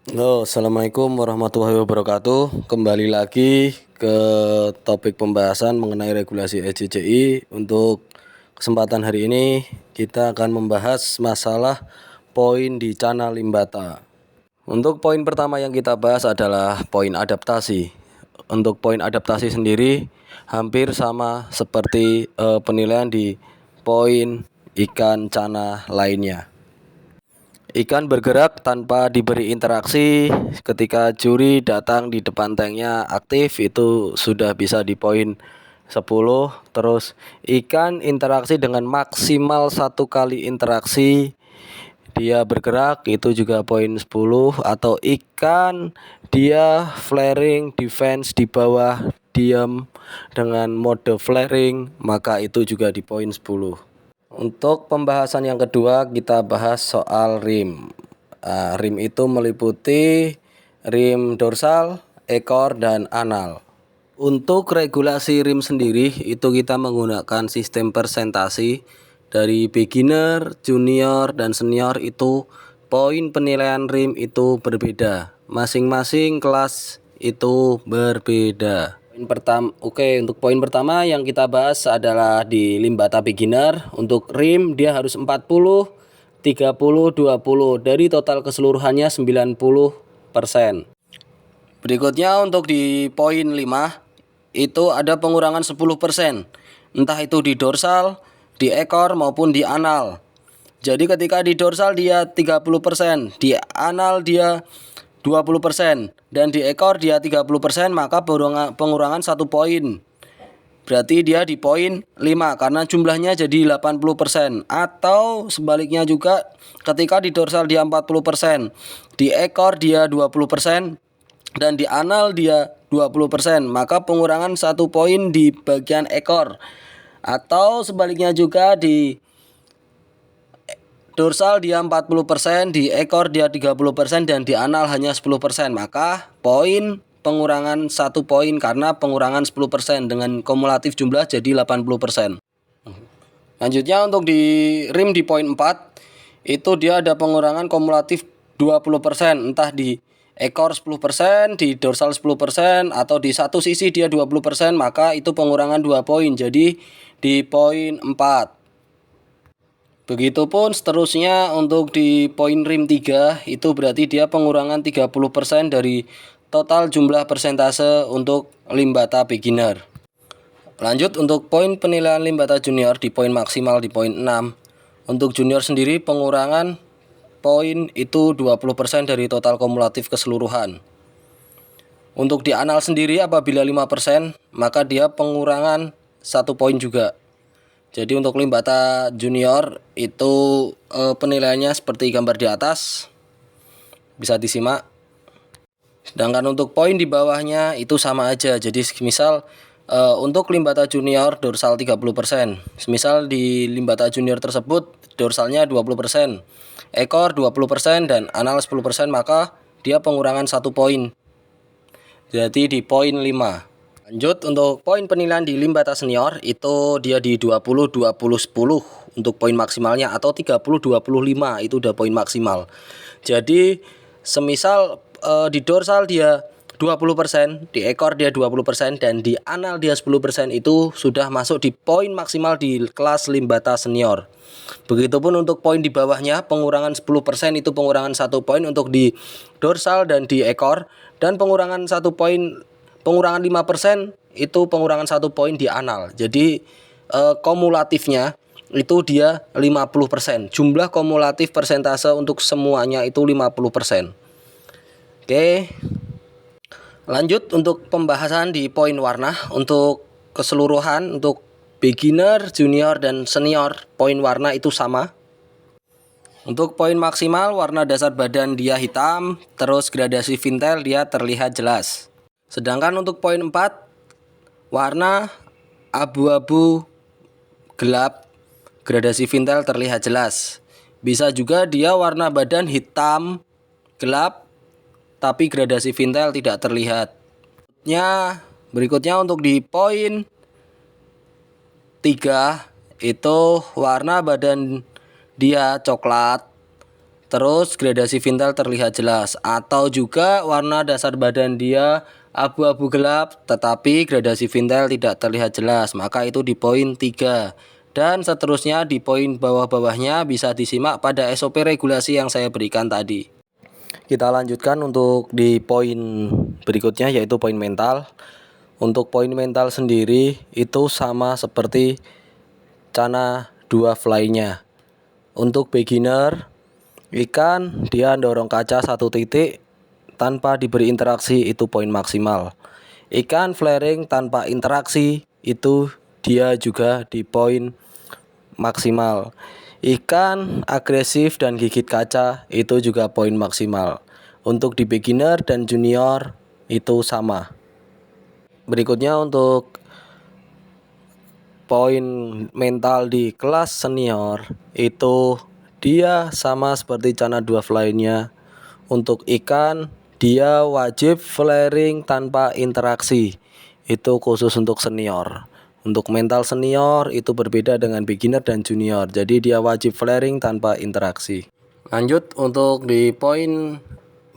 Halo, Assalamualaikum warahmatullahi wabarakatuh. Kembali lagi ke topik pembahasan mengenai regulasi SCCI. Untuk kesempatan hari ini kita akan membahas masalah poin di Cana Limbata. Untuk poin pertama yang kita bahas adalah poin adaptasi. Untuk poin adaptasi sendiri hampir sama seperti penilaian di poin ikan cana lainnya. Ikan bergerak tanpa diberi interaksi. Ketika juri datang di depan tanknya aktif, itu sudah bisa di poin 10. Terus ikan interaksi dengan maksimal 1 kali interaksi, dia bergerak, itu juga poin 10. Atau ikan dia flaring defense di bawah diam dengan mode flaring, maka itu juga di poin 10. Untuk pembahasan yang kedua, kita bahas soal rim. Rim itu meliputi rim dorsal, ekor, dan anal. Untuk regulasi rim sendiri itu kita menggunakan sistem persentasi. Dari beginner, junior, dan senior itu poin penilaian rim itu berbeda. Masing-masing kelas itu berbeda. Untuk poin pertama yang kita bahas adalah di Limbata beginner. Untuk rim dia harus 40, 30, 20. Dari total keseluruhannya 90%. Berikutnya untuk di poin 5 itu ada pengurangan 10%. Entah itu di dorsal, di ekor maupun di anal. Jadi ketika di dorsal dia 30%, di anal dia 20%, dan di ekor dia 30%, maka pengurangan 1 poin. Berarti dia di poin 5 karena jumlahnya jadi 80%. Atau sebaliknya juga ketika di dorsal dia 40%, di ekor dia 20%, dan di anal dia 20%, maka pengurangan 1 poin di bagian ekor. Atau sebaliknya juga di dorsal dia 40%, di ekor dia 30%, dan di anal hanya 10%. Maka poin pengurangan 1 poin karena pengurangan 10% dengan kumulatif jumlah jadi 80%. Lanjutnya untuk di rim di poin 4 itu dia ada pengurangan kumulatif 20%, entah di ekor 10%, di dorsal 10%, atau di satu sisi dia 20%, maka itu pengurangan 2 poin. Jadi di poin 4. Begitupun seterusnya untuk di poin rim 3 itu berarti dia pengurangan 30% dari total jumlah persentase untuk Limbata beginner. Lanjut untuk poin penilaian Limbata junior di poin maksimal di poin 6. Untuk junior sendiri pengurangan poin itu 20% dari total kumulatif keseluruhan. Untuk di anal sendiri apabila 5%, maka dia pengurangan 1 poin juga. Jadi untuk Limbata junior itu penilaiannya seperti gambar di atas, bisa disimak. Sedangkan untuk poin di bawahnya itu sama aja. Jadi misal untuk Limbata junior dorsal 30%. Misal di Limbata junior tersebut dorsalnya 20%, ekor 20%, dan anal 10%, maka dia pengurangan 1 poin. Jadi di poin 5. Lanjut untuk poin penilaian di Limbata senior itu dia di 20 20 10 untuk poin maksimalnya, atau 30 25 itu udah poin maksimal. Jadi semisal di dorsal dia 20%, di ekor dia 20%, dan di anal dia 10%, itu sudah masuk di poin maksimal di kelas Limbata senior. Begitupun untuk poin di bawahnya, pengurangan 10% itu pengurangan 1 poin untuk di dorsal dan di ekor, dan pengurangan 1 poin, pengurangan 5% itu pengurangan 1 poin di anal. Jadi kumulatifnya itu dia 50%. Jumlah kumulatif persentase untuk semuanya itu 50%. Oke. Lanjut untuk pembahasan di poin warna. Untuk keseluruhan untuk beginner, junior, dan senior, poin warna itu sama. Untuk poin maksimal warna dasar badan dia hitam, terus gradasi vintel dia terlihat jelas. Sedangkan untuk poin 4 warna abu-abu gelap, gradasi vintel terlihat jelas. Bisa juga dia warna badan hitam gelap tapi gradasi vintel tidak terlihat. Berikutnya untuk di poin 3 itu warna badan dia coklat, Terus gradasi vintel terlihat jelas, atau juga warna dasar badan dia abu-abu gelap tetapi gradasi vintel tidak terlihat jelas, maka itu di poin 3. Dan seterusnya di poin bawah-bawahnya bisa disimak pada SOP regulasi yang saya berikan tadi. Kita lanjutkan untuk di poin berikutnya, yaitu poin mental. Untuk poin mental sendiri itu sama seperti Cana 2 lainnya. Untuk beginner, ikan dia dorong kaca 1 titik tanpa diberi interaksi, itu poin maksimal. Ikan flaring tanpa interaksi, itu dia juga di poin maksimal. Ikan agresif dan gigit kaca, itu juga poin maksimal. Untuk di beginner dan junior itu sama. Berikutnya untuk poin mental di kelas senior, itu dia sama seperti Cana 2 lainnya. Untuk ikan dia wajib flaring tanpa interaksi, itu khusus untuk senior. Untuk mental senior itu berbeda dengan beginner dan junior, jadi dia wajib flaring tanpa interaksi. Lanjut untuk di poin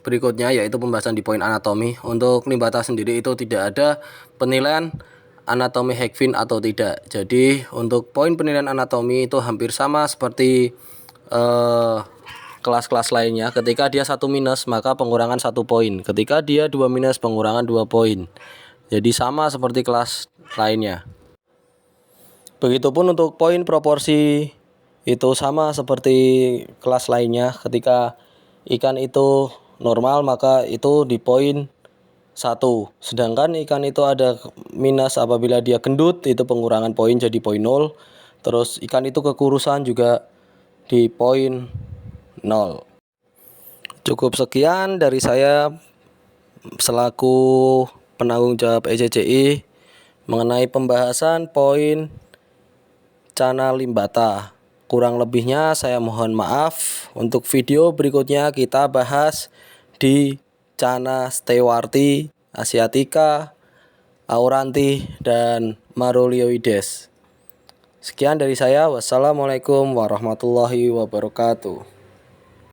berikutnya, yaitu pembahasan di poin anatomi. Untuk limbata sendiri itu tidak ada penilaian anatomi Hekvin atau tidak. Jadi untuk poin penilaian anatomi itu hampir sama seperti kelas-kelas lainnya. Ketika dia 1 minus maka pengurangan 1 poin. Ketika dia 2 minus pengurangan 2 poin. Jadi sama seperti kelas lainnya. Begitupun untuk poin proporsi itu sama seperti kelas lainnya. Ketika ikan itu normal maka itu di poin 1. Sedangkan ikan itu ada minus apabila dia gendut, itu pengurangan poin jadi poin 0. Terus ikan itu kekurusan juga di poin 0. Cukup sekian dari saya selaku penanggung jawab ECCI mengenai pembahasan poin Cana limbata. Kurang lebihnya saya mohon maaf. Untuk video berikutnya kita bahas di Cana stewarti, asiatica, auranti, dan marolioides. Sekian dari saya. Wassalamualaikum warahmatullahi wabarakatuh.